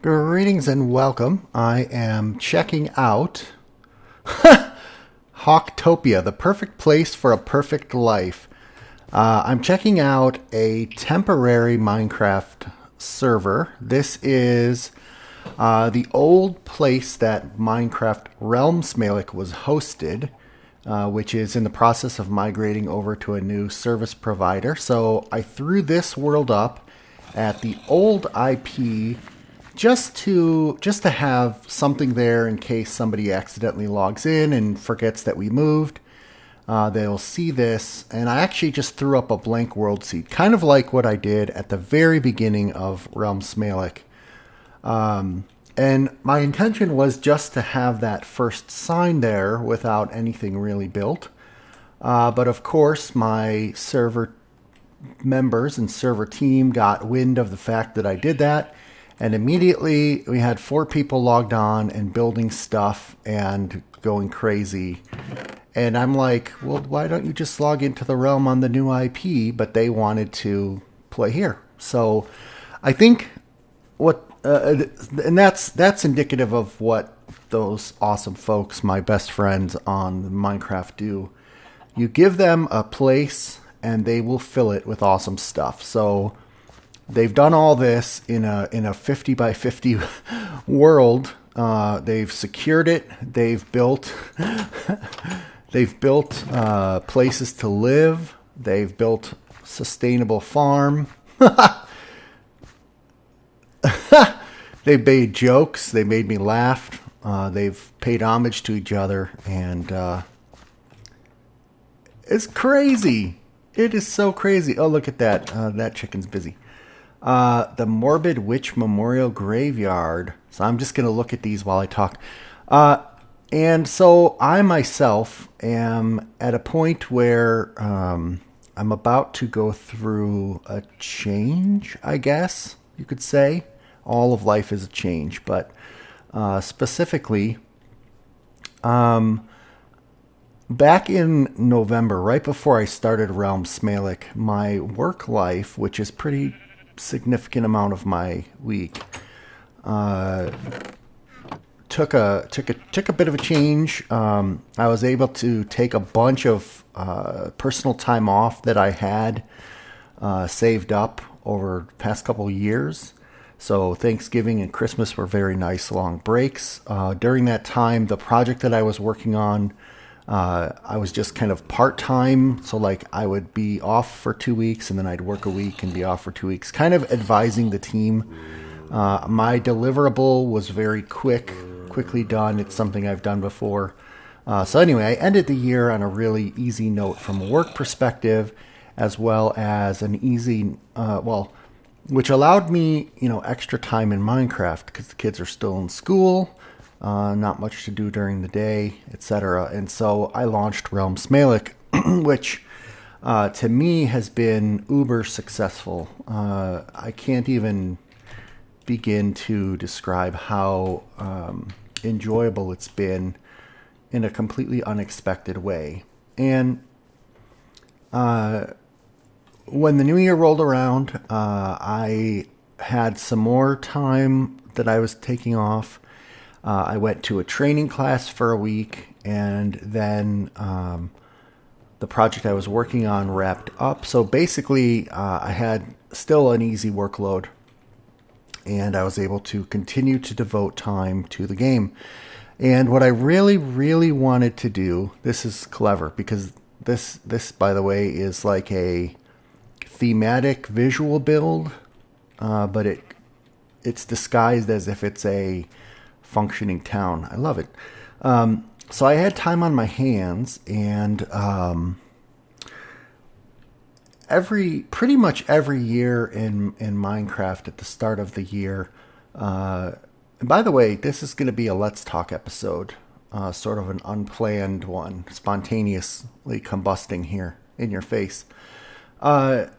Greetings and welcome. I am checking out Hawktopia, the perfect place for a perfect life. I'm checking out a temporary Minecraft server. This is the old place that Minecraft RealmSmalec was hosted, which is in the process of migrating over to a new service provider. So I threw this world up at the old IP just to have something there in case somebody accidentally logs in and forgets that we moved. They'll see this, and I actually just threw up a blank world seed, kind of like what I did at the very beginning of RealmSmalec. And my intention was just to have that first sign there without anything really built. But of course, my server members and server team got wind of the fact that I did that. And immediately we had 4 people logged on and building stuff and going crazy. And I'm like, well, why don't you just log into the realm on the new IP? But they wanted to play here. So I think and that's indicative of what those awesome folks, my best friends on Minecraft, do. You give them a place and they will fill it with awesome stuff. So they've done all this in a 50 by 50 world. They've secured it. They've built places to live. They've built sustainable farm. They made jokes. They made me laugh. They've paid homage to each other, and it's crazy. It is so crazy. Oh, look at that. That chicken's busy. The Morbid Witch Memorial Graveyard. So I'm just going to look at these while I talk. And so I myself am at a point where I'm about to go through a change, I guess you could say. All of life is a change, but specifically, back in November, right before I started RealmSmalec, my work life, which is pretty significant amount of my week, took a bit of a change. I was able to take a bunch of personal time off that I had saved up over the past couple of years. So Thanksgiving and Christmas were very nice long breaks. During that time, the project that I was working on, I was just kind of part-time. So like I would be off for 2 weeks and then I'd work a week and be off for 2 weeks, kind of advising the team. My deliverable was very quickly done. It's something I've done before. So anyway, I ended the year on a really easy note from a work perspective, as well as an easy, which allowed me, extra time in Minecraft because the kids are still in school, not much to do during the day, etc. And so I launched RealmSmalec, which to me has been uber successful. I can't even begin to describe how enjoyable it's been in a completely unexpected way. And when the new year rolled around, I had some more time that I was taking off. I went to a training class for a week, and then the project I was working on wrapped up. So basically, I had still an easy workload, and I was able to continue to devote time to the game. And what I really, really wanted to do, this is clever, because this by the way, is like a thematic visual build, but it's disguised as if it's a functioning town. I love it. So I had time on my hands, and pretty much every year in Minecraft at the start of the year. And by the way, this is going to be a Let's Talk episode, sort of an unplanned one, spontaneously combusting here in your face. Every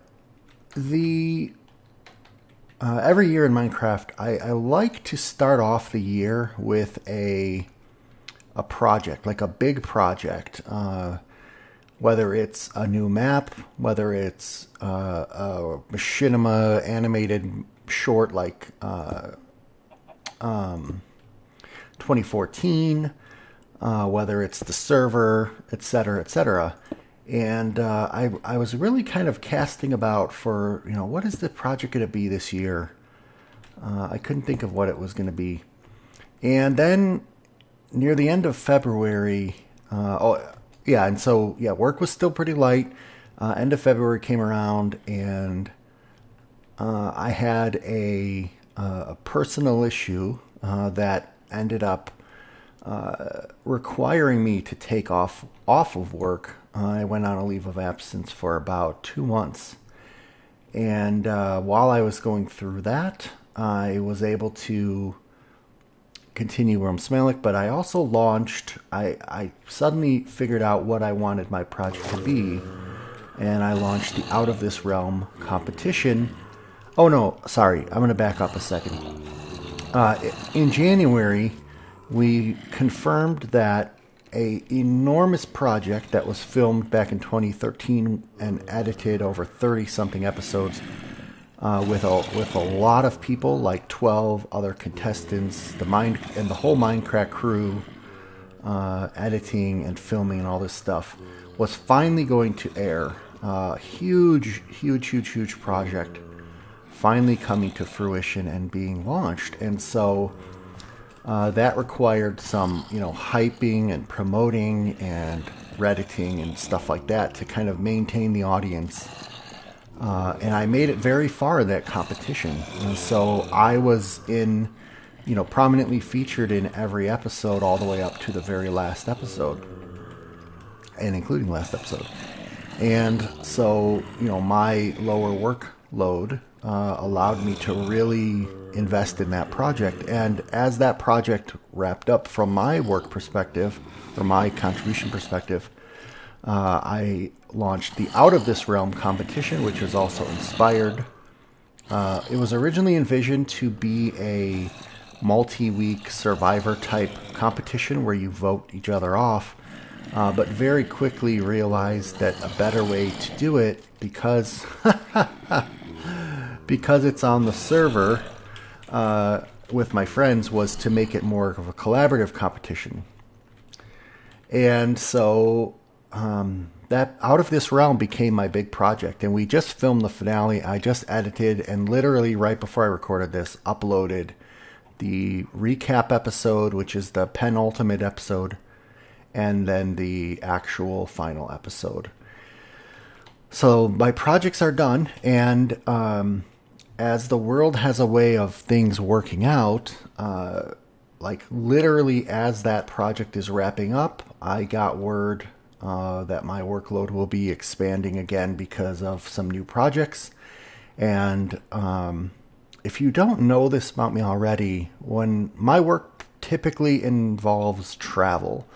year in Minecraft, I like to start off the year with a project, like a big project. Whether it's a new map, whether it's a machinima animated short like 2014, whether it's the server, etc., etc. And I was really kind of casting about for, what is the project going to be this year? I couldn't think of what it was going to be. And then near the end of February, work was still pretty light. End of February came around, and I had a personal issue that ended up requiring me to take off of work. I went on a leave of absence for about 2 months. And while I was going through that, I was able to continue RealmSmalec, but I also launched, I suddenly figured out what I wanted my project to be, and I launched the Out of This Realm competition. Oh no, sorry, I'm going to back up a second. In January, we confirmed that a enormous project that was filmed back in 2013 and edited over 30-something episodes with a lot of people, like 12 other contestants, the whole Minecraft crew, editing and filming and all this stuff, was finally going to air. Huge project finally coming to fruition and being launched. And so that required some, hyping and promoting and redditing and stuff like that to kind of maintain the audience. And I made it very far in that competition. And so I was prominently featured in every episode all the way up to the very last episode, and including last episode. And so, my lower workload allowed me to really invest in that project. And as that project wrapped up from my work perspective, or my contribution perspective, I launched the Out of This Realm competition, which was also inspired. It was originally envisioned to be a multi-week survivor type competition where you vote each other off, but very quickly realized that a better way to do it, because it's on the server with my friends, was to make it more of a collaborative competition. And so that Out of This Realm became my big project, and we just filmed the finale. I just edited, and literally right before I recorded this, uploaded the recap episode, which is the penultimate episode, and then the actual final episode. So my projects are done, and as the world has a way of things working out, like literally as that project is wrapping up, I got word that my workload will be expanding again because of some new projects. And if you don't know this about me already, when my work typically involves travel,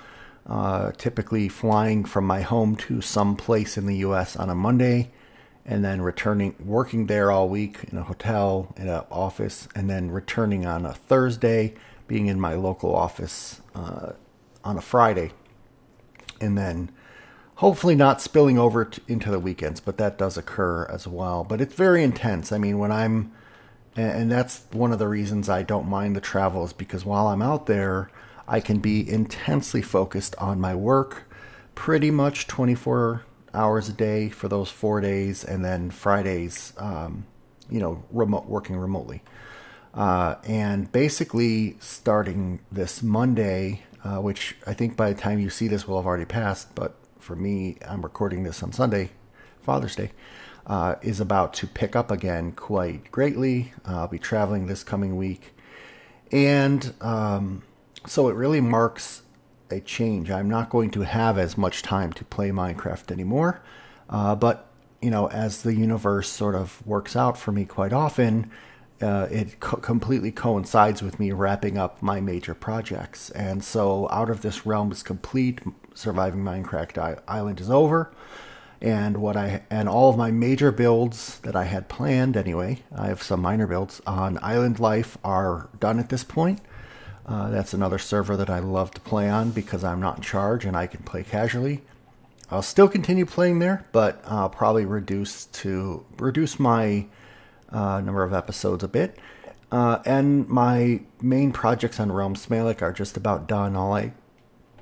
typically flying from my home to some place in the U.S. on a Monday, and then working there all week in a hotel, in an office, and then returning on a Thursday, being in my local office on a Friday, and then hopefully not spilling over into the weekends, but that does occur as well. But it's very intense. I mean, and that's one of the reasons I don't mind the travel, is because while I'm out there, I can be intensely focused on my work, pretty much 24 hours a day for those 4 days, and then Fridays, working remotely. And basically starting this Monday, which I think by the time you see this will have already passed, but for me, I'm recording this on Sunday, Father's Day, is about to pick up again quite greatly. I'll be traveling this coming week. And so it really marks a change. I'm not going to have as much time to play Minecraft anymore. But, as the universe sort of works out for me quite often, it completely coincides with me wrapping up my major projects. And so Out of This Realm is complete. Surviving Minecraft Island is over. And all of my major builds that I had planned anyway, I have some minor builds on Island Life, are done at this point. That's another server that I love to play on because I'm not in charge and I can play casually. I'll still continue playing there, but I'll probably reduce my number of episodes a bit. And my main projects on RealmSmalec are just about done. All I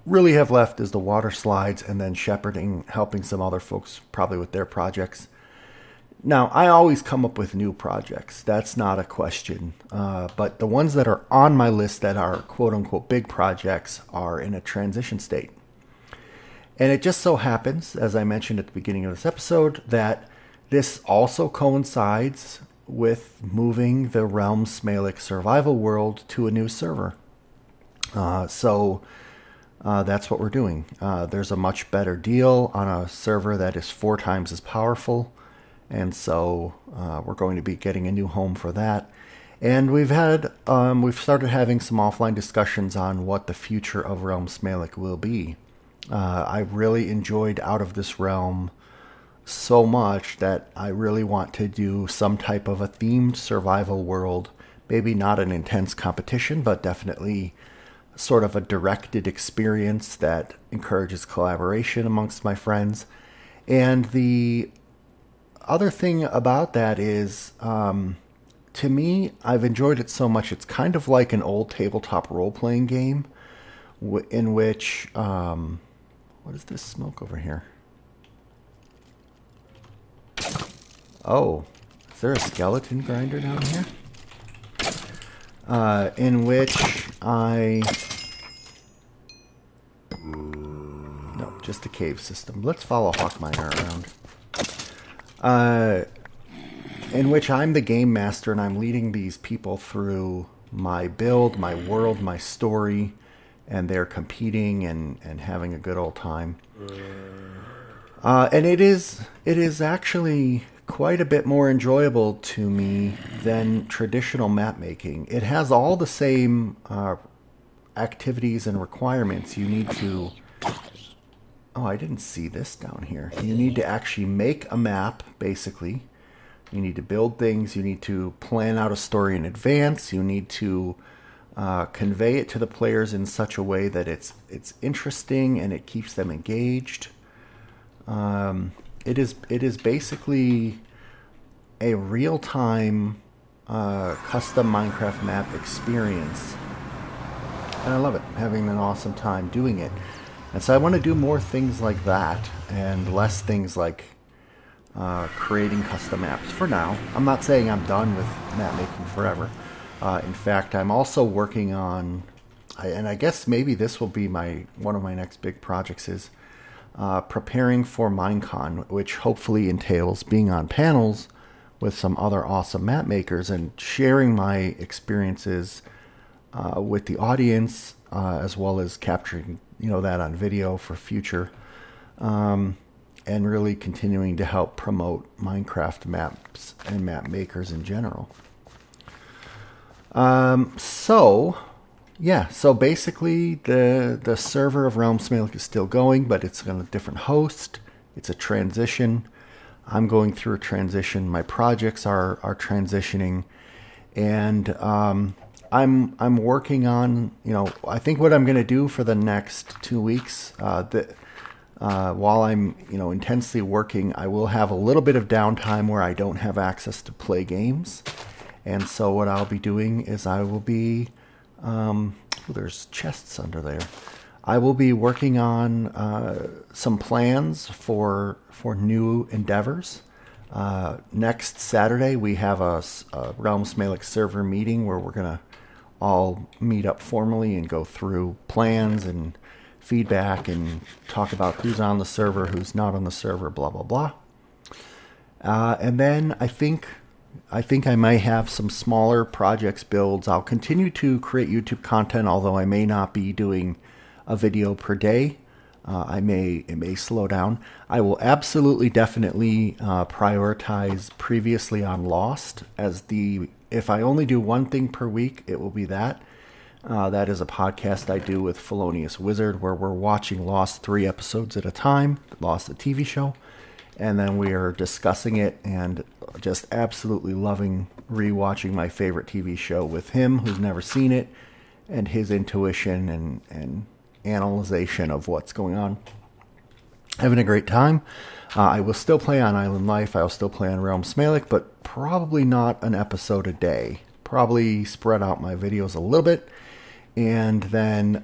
really have left is the water slides and then shepherding, helping some other folks probably with their projects. Now, I always come up with new projects. That's not a question. But the ones that are on my list that are quote unquote big projects are in a transition state. And it just so happens, as I mentioned at the beginning of this episode, that this also coincides with moving the RealmSmalec survival world to a new server. So that's what we're doing. There's a much better deal on a server that is 4 times as powerful. And so we're going to be getting a new home for that. And we've started having some offline discussions on what the future of RealmSmalec will be. I really enjoyed Out of This Realm so much that I really want to do some type of a themed survival world. Maybe not an intense competition, but definitely sort of a directed experience that encourages collaboration amongst my friends. And the other thing about that is, to me, I've enjoyed it so much. It's kind of like an old tabletop role-playing game in which... what is this smoke over here? Oh, is there a skeleton grinder down here? In which no, just a cave system. Let's follow Hawkminer around. In which I'm the game master and I'm leading these people through my build, my world, my story, and they're competing and having a good old time. And it is actually quite a bit more enjoyable to me than traditional map making. It has all the same activities and requirements. You need to... Oh, I didn't see this down here. You need to actually make a map, basically. You need to build things. You need to plan out a story in advance. You need to convey it to the players in such a way that it's interesting and it keeps them engaged. It is basically a real-time custom Minecraft map experience, and I love it. I'm having an awesome time doing it, and so I want to do more things like that and less things like creating custom maps. For now, I'm not saying I'm done with map making forever. In fact, I'm also working on, and I guess maybe this will be one of my next big projects, is preparing for Minecon, which hopefully entails being on panels with some other awesome map makers and sharing my experiences with the audience, as well as capturing that on video for future, and really continuing to help promote Minecraft maps and map makers in general. So basically the server of RealmSmalec is still going, but it's on a different host. It's a transition. I'm going through a transition. My projects are transitioning, and I'm working on, I think what I'm going to do for the next 2 weeks, while I'm intensely working, I will have a little bit of downtime where I don't have access to play games. And so what I'll be doing is I will be, there's chests under there. I will be working on some plans for new endeavors. Next Saturday we have a RealmSmalec server meeting where we're going to all meet up formally and go through plans and feedback and talk about who's on the server, who's not on the server, blah, blah, blah. And then I think I might have some smaller projects builds. I'll continue to create YouTube content, although I may not be doing a video per day. It may slow down. I will absolutely, definitely prioritize Previously on Lost as if I only do one thing per week, it will be that. That is a podcast I do with Felonious Wizard, where we're watching Lost 3 episodes at a time, Lost the TV show. And then we are discussing it and just absolutely loving rewatching my favorite TV show with him, who's never seen it, and his intuition and analyzation of what's going on. Having a great time. I will still play on Island Life. I will still play on RealmSmalec, but probably not an episode a day. probably spread out my videos a little bit. And then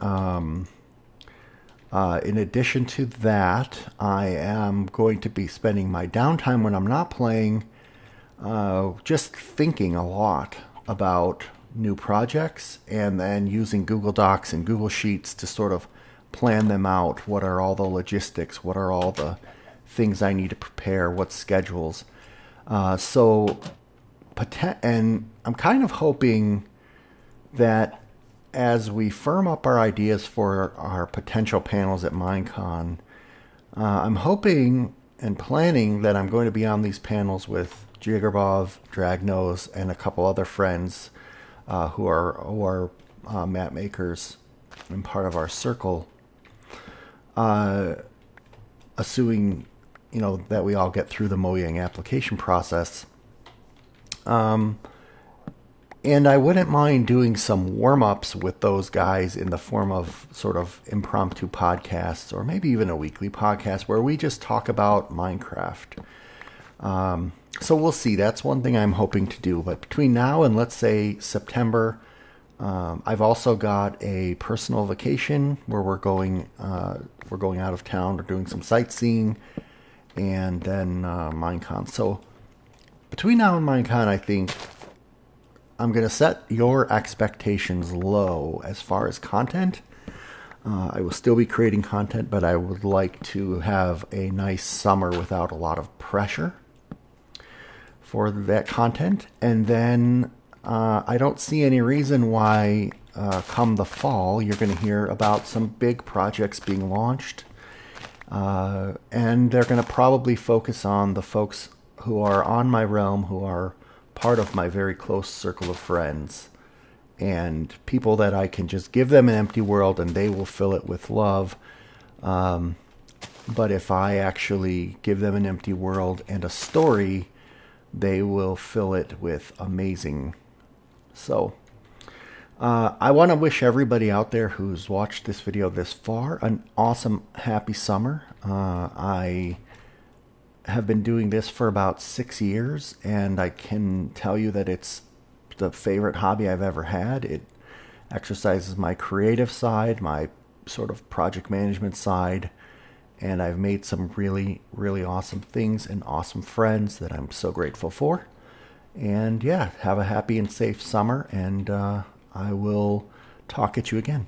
in addition to that, I am going to be spending my downtime when I'm not playing just thinking a lot about new projects, and then using Google Docs and Google Sheets to sort of plan them out. What are all the logistics? What are all the things I need to prepare? What schedules? And I'm kind of hoping that as we firm up our ideas for our potential panels at Minecon, I'm hoping and planning that I'm going to be on these panels with Jiggerbov, Dragnose, and a couple other friends who are map makers and part of our circle. Assuming that we all get through the Mojang application process. And I wouldn't mind doing some warm-ups with those guys in the form of sort of impromptu podcasts, or maybe even a weekly podcast where we just talk about Minecraft. So we'll see. That's one thing I'm hoping to do. But between now and, let's say, September, I've also got a personal vacation where we're going out of town. We're doing some sightseeing, and then Minecon. So between now and Minecon, I think I'm going to set your expectations low as far as content. I will still be creating content, but I would like to have a nice summer without a lot of pressure for that content. And then I don't see any reason why come the fall you're going to hear about some big projects being launched. And they're going to probably focus on the folks who are on my realm, who are part of my very close circle of friends, and people that I can just give them an empty world and they will fill it with love. But if I actually give them an empty world and a story, they will fill it with amazing. So I want to wish everybody out there who's watched this video this far an awesome, happy summer. I have been doing this for about 6 years, and I can tell you that it's the favorite hobby I've ever had. It exercises my creative side, my sort of project management side, and I've made some really, really awesome things and awesome friends that I'm so grateful for. And yeah, have a happy and safe summer, and I will talk at you again.